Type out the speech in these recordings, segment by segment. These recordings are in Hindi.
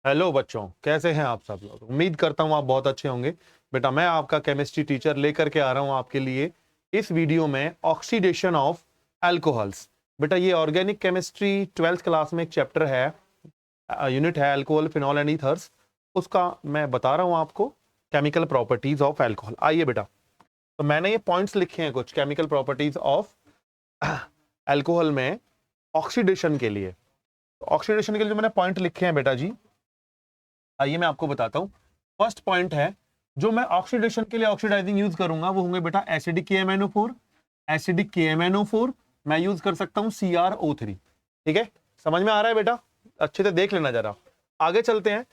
हेलो बच्चों, कैसे हैं आप सब लोग। उम्मीद करता हूं आप बहुत अच्छे होंगे। बेटा मैं आपका केमिस्ट्री टीचर लेकर के आ रहा हूं आपके लिए इस वीडियो में ऑक्सीडेशन ऑफ अल्कोहल्स। बेटा ये ऑर्गेनिक केमिस्ट्री 12th क्लास में एक चैप्टर है, यूनिट है अल्कोहल, फिनॉल एंड ईथर्स। उसका मैं बता रहा हूं आपको केमिकल प्रॉपर्टीज ऑफ अल्कोहल। आइए बेटा, तो मैंने ये पॉइंट्स लिखे हैं कुछ केमिकल प्रॉपर्टीज ऑफ अल्कोहल में ऑक्सीडेशन के लिए। ऑक्सीडेशन के लिए जो मैंने पॉइंट लिखे हैं बेटा जी, आइए मैं आपको बताता हूं। फर्स्ट पॉइंट है जो मैं ऑक्सीडेशन के लिए ऑक्सीडाइजिंग यूज करूंगा वो होंगे बेटा एसिडिक KMnO4। एसिडिक KMnO4 मैं यूज कर सकता हूं CrO3। ठीक है, समझ में आ रहा है बेटा? अच्छे से देख लेना जरा। आगे चलते हैं।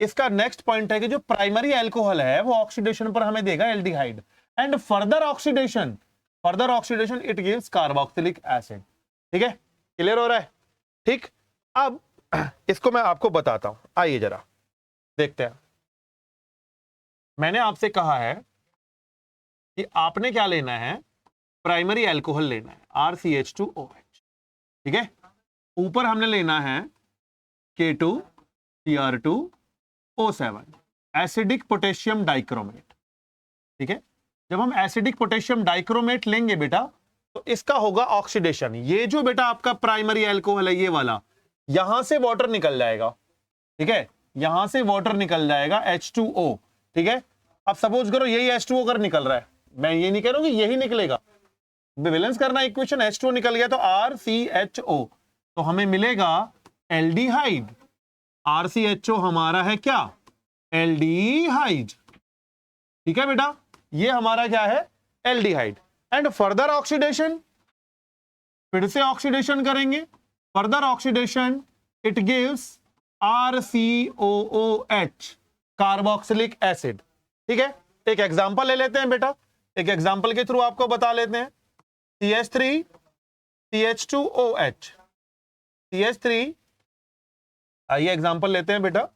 इसका नेक्स्ट पॉइंट है कि जो प्राइमरी अल्कोहल है वो ऑक्सीडेशन पर हमें देगा aldehyde, and further oxidation it gives carboxylic acid. ठीक है, क्लियर हो रहा है? ठीक, अब इसको मैं आपको बताता हूं। आइए जरा देखते हैं। मैंने आपसे कहा है कि आपने क्या लेना है, प्राइमरी अल्कोहल लेना है RCH2OH। ठीक है, ऊपर हमने लेना है K2Cr2O7 एसिडिक पोटेशियम डाइक्रोमेट। ठीक है, जब हम एसिडिक पोटेशियम डाइक्रोमेट लेंगे बेटा तो इसका होगा ऑक्सीडेशन। ये जो बेटा आपका प्राइमरी अल्कोहल है ये वाला, यहां से वाटर निकल जाएगा। ठीक है, यहां से वाटर निकल जाएगा H2O। ठीक है, अब सपोज करो यही H2O अगर निकल रहा है, मैं ये नहीं कह रहा हूं कि यही निकलेगा, बैलेंस करना इक्वेशन। H2O निकल गया तो RCHO, तो हमें मिलेगा एल्डिहाइड। RCHO हमारा है क्या? एल्डिहाइड। ठीक है बेटा, ये हमारा क्या है? एल्डिहाइड। एंड फर्दर ऑक्सीडेशन, फिर से ऑक्सीडेशन करेंगे। Further oxidation it gives RCOOH carboxylic acid. ठीक है, एक एग्जांपल ले लेते हैं बेटा, एक एग्जांपल के थ्रू आपको बता लेते हैं। CH3CH2OH, CH3, आइए एग्जांपल लेते हैं बेटा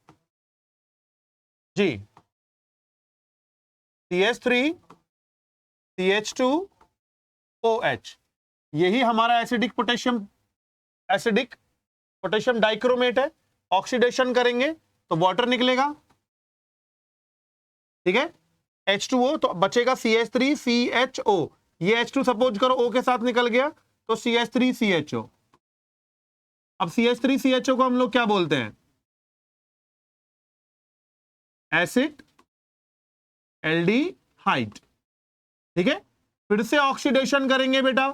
जी। CH3CH2OH, यही हमारा एसिडिक पोटेशियम डाइक्रोमेट है। ऑक्सीडेशन करेंगे तो वाटर निकलेगा। ठीक है, H2O तो बचेगा CH3CHO। ये H2 सपोज करो O के साथ निकल गया तो CH3CHO। अब CH3CHO को हम लोग क्या बोलते हैं? Acid aldehyde. ठीक है, फिर से ऑक्सीडेशन करेंगे बेटा,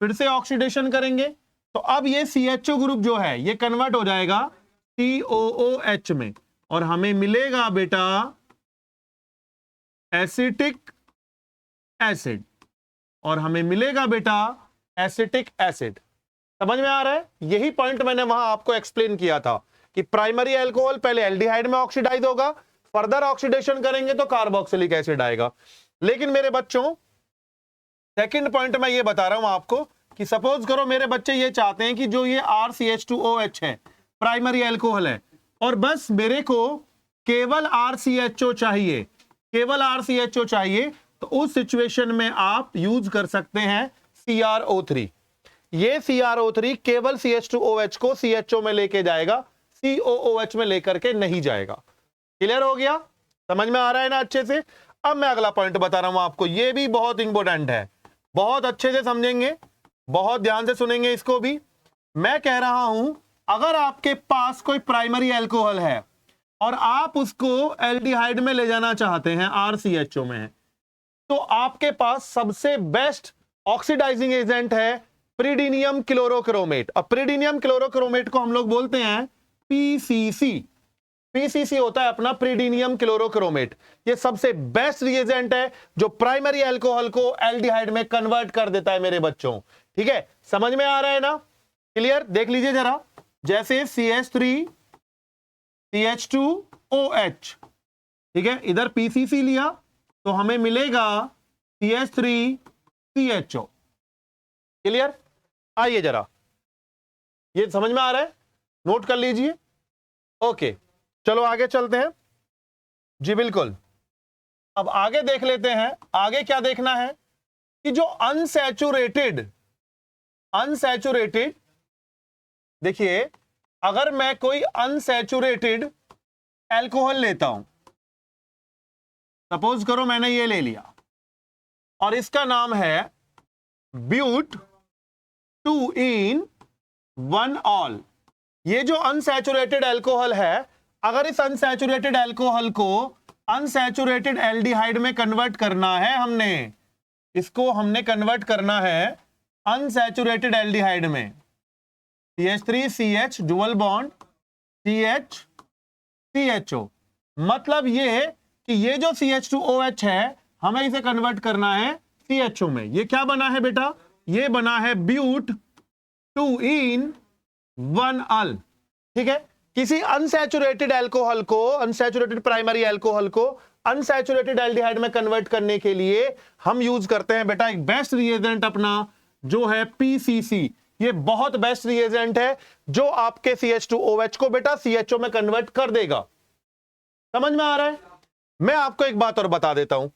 फिर से ऑक्सीडेशन करेंगे तो अब ये CHO ग्रुप जो है ये कन्वर्ट हो जाएगा COOH में, और हमें मिलेगा बेटा एसिटिक एसिड, और हमें मिलेगा बेटा एसिटिक एसिड। समझ में आ रहा है? यही पॉइंट मैंने वहां आपको एक्सप्लेन किया था कि प्राइमरी अल्कोहल पहले एल्डिहाइड में ऑक्सीडाइज होगा, फर्दर ऑक्सीडेशन करेंगे तो कार्बोक्सिलिक एसिड आएगा। लेकिन मेरे बच्चों सेकंड पॉइंट मैं ये बता रहा हूं आपको कि सपोज करो मेरे बच्चे ये चाहते हैं कि जो ये RCH2OH है प्राइमरी अल्कोहल है, और बस मेरे को केवल RCHO चाहिए, केवल RCHO चाहिए, तो उस सिचुएशन में आप यूज कर सकते हैं CrO3। ये CrO3 केवल CH2OH को CHO में लेके जाएगा, COOH में लेकर के नहीं जाएगा। क्लियर हो गया? समझ में आ रहा है ना अच्छे से? अब मैं अगला पॉइंट बता रहा हूं आपको, ये भी बहुत इंपॉर्टेंट है, बहुत अच्छे से समझेंगे, बहुत ध्यान से सुनेंगे इसको भी। मैं कह रहा हूं अगर आपके पास कोई प्राइमरी अल्कोहल है और आप उसको एल्डिहाइड में ले जाना चाहते हैं, RCHO में है, तो आपके पास सबसे बेस्ट ऑक्सीडाइजिंग एजेंट है प्रीडिनियम क्लोरोक्रोमेट। अब प्रीडिनियम क्लोरोक्रोमेट को हम लोग बोलते हैं PCC। PCC होता है अपना प्रीडिनियम क्लोरोक्रोमेट। ये सबसे बेस्ट रिएजेंट है जो प्राइमरी अल्कोहल को एल्डिहाइड में कन्वर्ट कर देता है मेरे बच्चों। ठीक है, समझ में आ रहा है ना? क्लियर? देख लीजिए जरा, जैसे CH3CH2OH, ठीक है, इधर PCC लिया तो हमें मिलेगा CH3CHO। क्लियर? आइए जरा, ये समझ में आ रहा है? नोट कर लीजिए। ओके, चलो आगे चलते हैं जी। बिल्कुल, अब आगे देख लेते हैं। आगे क्या देखना है कि जो अनसैचुरेटेड, देखिए अगर मैं कोई अनसैचुरेटेड एल्कोहल लेता हूं, सपोज करो मैंने ये ले लिया और इसका नाम है ब्यूट 2 इन 1 ऑल। ये जो अनसैचुरेटेड एल्कोहल है, अगर इस अनसैचुरेटेड एल्कोहल को अनसैचुरेटेड एल्डिहाइड में कन्वर्ट करना है, इसको हमने कन्वर्ट करना है अनसैचुरेटेड एल्डिहाइड में, CH3CH dual bond CH CHO। मतलब ये कि ये जो CH2OH है हमें इसे कन्वर्ट करना है CHO में। ये क्या बना है बेटा? ये बना है ब्यूट 2 इन 1 अल। ठीक है, किसी अनसैचुरेटेड एल्कोहल को, अनसैचुरेटेड प्राइमरी एल्कोहल को अनसैचुरेटेड एल्डिहाइड में कन्वर्ट करने के लिए हम यूज करते हैं बेटा एक बेस्ट रिएजेंट अपना, जो है PCC। ये बहुत बेस्ट रिएजेंट है जो आपके CH2OH को बेटा CHO में कन्वर्ट कर देगा। समझ में आ रहा है? मैं आपको एक बात और बता देता हूं,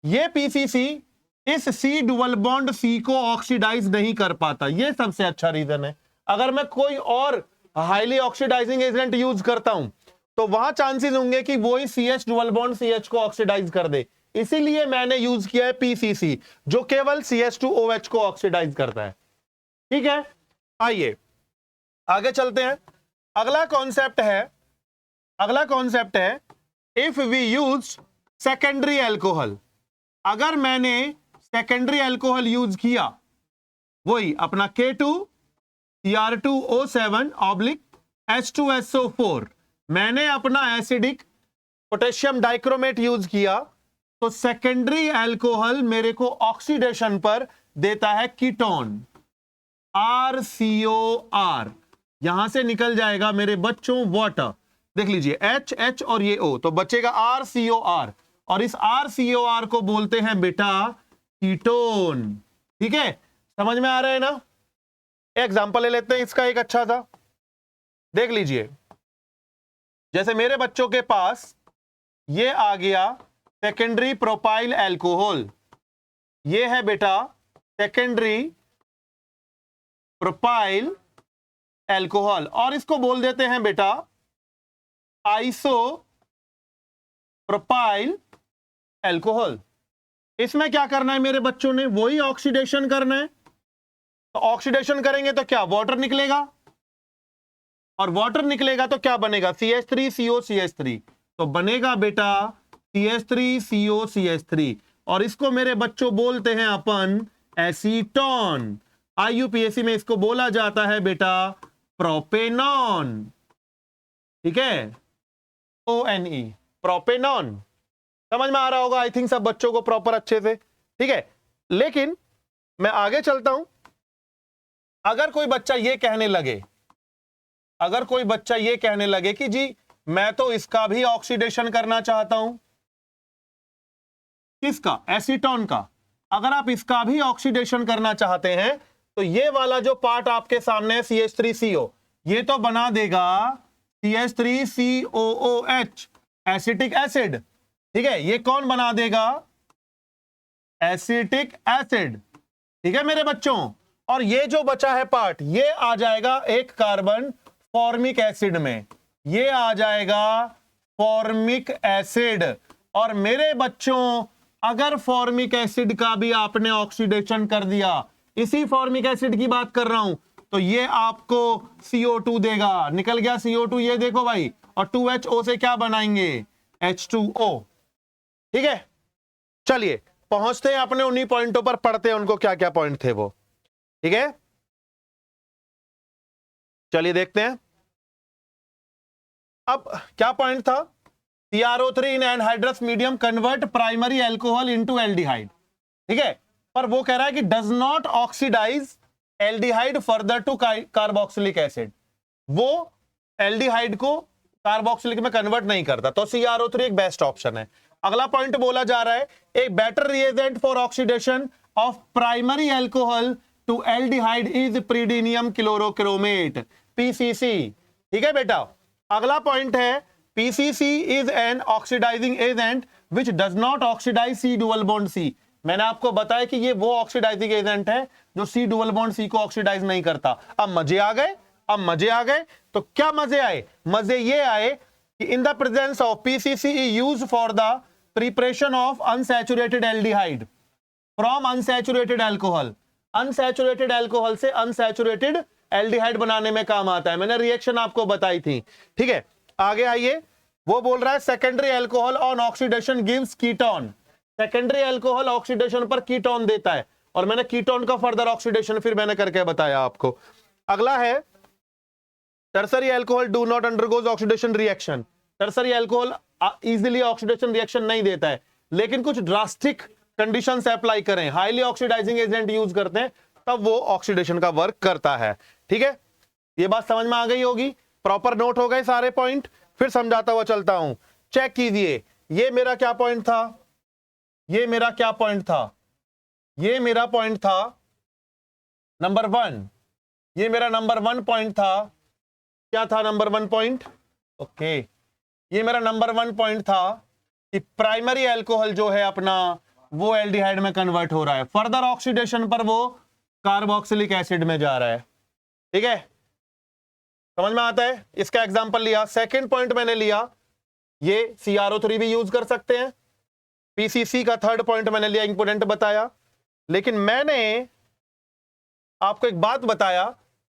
ये PCC इस C डुअल बॉन्ड C को ऑक्सीडाइज नहीं कर पाता। ये सबसे अच्छा रीजन है। अगर मैं कोई और हाईली ऑक्सीडाइजिंग एजेंट यूज करता हूं तो वहां चांसेस होंगे कि वो ही CH डुअल बॉन्ड CH को ऑक्सीडाइज कर दे। इसीलिए मैंने यूज किया है PCC, जो केवल CH2OH को ऑक्सीडाइज करता है। ठीक है, आइए आगे चलते हैं। अगला कॉन्सेप्ट है if we use secondary alcohol. अगर मैंने सेकेंडरी एल्कोहल यूज किया, वही अपना K2 Cr2O7 H2SO4, मैंने अपना एसिडिक पोटेशियम डाइक्रोमेट यूज किया, तो सेकेंडरी एल्कोहल मेरे को ऑक्सीडेशन पर देता है कीटोन RCOR। यहां से निकल जाएगा मेरे बच्चों वाटर, देख लीजिए H और ये O, तो बचेगा RCOR, और इस RCOR को बोलते हैं बेटा कीटोन। ठीक है, समझ में आ रहा है ना? एग्जांपल ले लेते हैं इसका एक अच्छा सा, देख लीजिए। जैसे मेरे बच्चों के पास ये आ गया सेकेंडरी प्रोपाइल एल्कोहल, ये है बेटा सेकेंडरी प्रोपाइल एल्कोहल, और इसको बोल देते हैं बेटा आइसो प्रोपाइल एल्कोहल। इसमें क्या करना है मेरे बच्चों ने? वही ऑक्सीडेशन करना है। तो ऑक्सीडेशन करेंगे तो क्या, वाटर निकलेगा, और वाटर निकलेगा तो क्या बनेगा? CH3COCH3। तो बनेगा बेटा CH3COCH3, और इसको मेरे बच्चों बोलते हैं अपन एसीटोन। IUPAC में इसको बोला जाता है बेटा प्रोपेनॉन। ठीक है, ONE, प्रोपेनॉन। समझ में आ रहा होगा आई थिंक सब बच्चों को प्रॉपर अच्छे से। ठीक है, लेकिन मैं आगे चलता हूं। अगर कोई बच्चा ये कहने लगे कि जी मैं तो इसका भी ऑक्सीडेशन करना चाहता हूं, किसका? एसीटोन का। अगर आप इसका भी ऑक्सीडेशन करना चाहते हैं तो ये वाला जो पार्ट आपके सामने है CH3CO, ये तो बना देगा CH3COOH एसिटिक एसिड। ठीक है, ये कौन बना देगा? Acetic acid. ठीक है मेरे बच्चों, और ये जो बचा है पार्ट, ये आ जाएगा एक कार्बन फॉर्मिक एसिड में, ये आ जाएगा फॉर्मिक एसिड। और मेरे बच्चों अगर फॉर्मिक एसिड का भी आपने ऑक्सीडेशन कर दिया, इसी फॉर्मिक एसिड की बात कर रहा हूं, तो ये आपको CO2 देगा। निकल गया CO2, ये देखो भाई, और 2HO से क्या बनाएंगे? H2O। ठीक है, चलिए पहुंचते हैं अपने उन्हीं पॉइंटों पर, पढ़ते हैं उनको क्या क्या पॉइंट थे वो। ठीक है, चलिए देखते हैं। अब क्या पॉइंट था? CrO3 in anhydrous medium convert primary alcohol into aldehyde. ठीक है, पर वो कह रहा है कि does not oxidize aldehyde further to carboxylic acid. वो एल्डिहाइड को कार्बोक्सिलिक में कन्वर्ट नहीं करता, तो CrO3 एक बेस्ट ऑप्शन है। अगला पॉइंट बोला जा रहा है एक better reagent for oxidation of primary alcohol to aldehyde is pyridinium chlorochromate, PCC। ठीक है बेटा, अगला पॉइंट है PCC is an oxidizing agent which does not oxidize C dual bond C। मैंने आपको बताया कि ये वो ऑक्सीडाइजिंग एजेंट है जो C डुअल बॉन्ड C को ऑक्सीडाइज नहीं करता। अब मजे आ गए, तो क्या मजे आए? मजे ये आए कि in the presence of PCC is used for the preparation of unsaturated aldehyde from unsaturated alcohol. Unsaturated alcohol से अनसैचुरेटेड एल्डिहाइड बनाने में काम आता है। मैंने रिएक्शन आपको बताई थी, ठीक है। आगे आइए, वो बोल रहा है secondary alcohol on oxidation gives ketone. Secondary alcohol oxidation पर कीटोन देता है, और मैंने कीटोन का फर्दर ऑक्सीडेशन फिर मैंने करके बताया आपको। अगला है tertiary alcohol do not undergoes oxidation reaction. Tertiary alcohol easily oxidation reaction नहीं देता है, लेकिन कुछ ड्रास्टिक कंडीशंस अप्लाई करें, हाईली ऑक्सीडाइजिंग एजेंट यूज करते हैं, तब वो ऑक्सीडेशन का वर्क करता है। ठीक है, ये बात समझ में आ गई होगी, प्रॉपर नोट हो गए सारे पॉइंट। फिर समझाता हुआ चलता हूं, चेक कीजिए। ये मेरा क्या पॉइंट था, ये मेरा क्या पॉइंट था, ये मेरा पॉइंट था नंबर 1। ये मेरा नंबर 1 पॉइंट था। क्या था नंबर 1 पॉइंट? ओके, ये मेरा नंबर 1 पॉइंट था कि प्राइमरी अल्कोहल जो है अपना, वो एल्डिहाइड में कन्वर्ट हो रहा है, फर्दर ऑक्सीडेशन पर वो कार्बोक्सिलिक एसिड में जा रहा है। ठीक है, समझ में आता है? इसका एग्जांपल लिया। सेकंड पॉइंट मैंने लिया, ये CrO3 भी यूज कर सकते हैं। पीसीसी का थर्ड पॉइंट मैंने लिया, इंपोर्टेंट बताया। लेकिन मैंने आपको एक बात बताया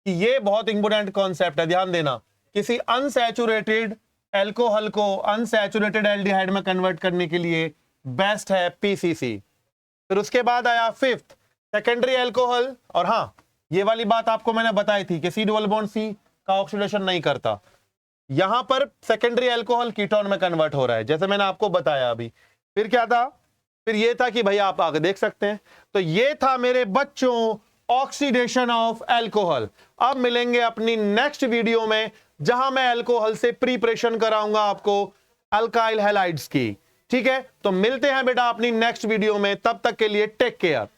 कि ये बहुत इंपोर्टेंट कॉन्सेप्ट है, ध्यान देना। किसी अनसैचुरेटेड एल्कोहल को अनसैचुरेटेड एल्डिहाइड में कन्वर्ट करने के लिए बेस्ट है पीसीसी। फिर उसके बाद आया फिफ्थ, सेकेंडरी एल्कोहल। और हाँ, ये वाली बात आपको मैंने बताई थी कि C डबल बॉन्ड C का ऑक्सीडेशन नहीं करता। यहां पर सेकेंडरी अल्कोहल कीटोन में कन्वर्ट हो रहा है, जैसे मैंने आपको बताया अभी। फिर क्या था? फिर ये था कि भाई आप आगे देख सकते हैं। तो ये था मेरे बच्चों ऑक्सीडेशन ऑफ अल्कोहल। अब मिलेंगे अपनी नेक्स्ट वीडियो में, जहां मैं अल्कोहल से प्रिपरेशन कराऊंगा आपको अल्काइल हैलाइड्स की। ठीक है, तो मिलते हैं बेटा अपनी नेक्स्ट वीडियो में, तब तक के लिए टेक केयर।